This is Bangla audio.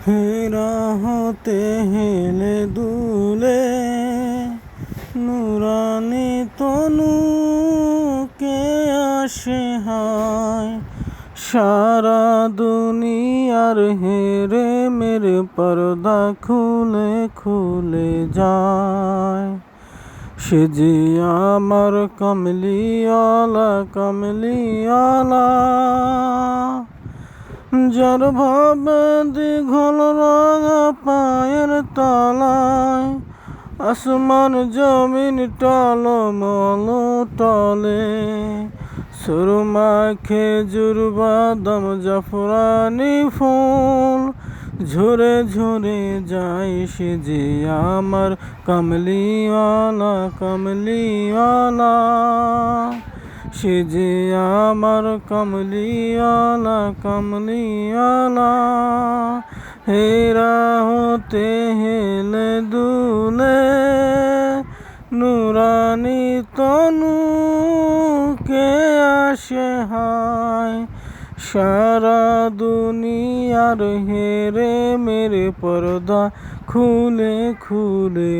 হেরা হতে হেলে দুলে নুরানি তনু কে আসে হায়। সারা দুনিয়ার হেরে মেরে পর্দা খুলে খুলে যায়। সে যে আমার কমলিওয়ালা কমলিওয়ালা, যার ভাবে দীঘল রাঙা পায়ের তলায় আসমান জমিন টলমল টলে। সুরমা খেজুর বাদাম জাফরানি ফুল ঝরে ঝরে যায়। সে যে আমার কমলিওয়ালা কমলিওয়ালা, সে যে আমার কমলিওয়ালা কমলিওয়ালা। হেরা হতে হেলে দুলে নুরানি তনু কে আসে হায়। সারা দুনিয়ার হেরে মেরে পর্দা খুলে খুলে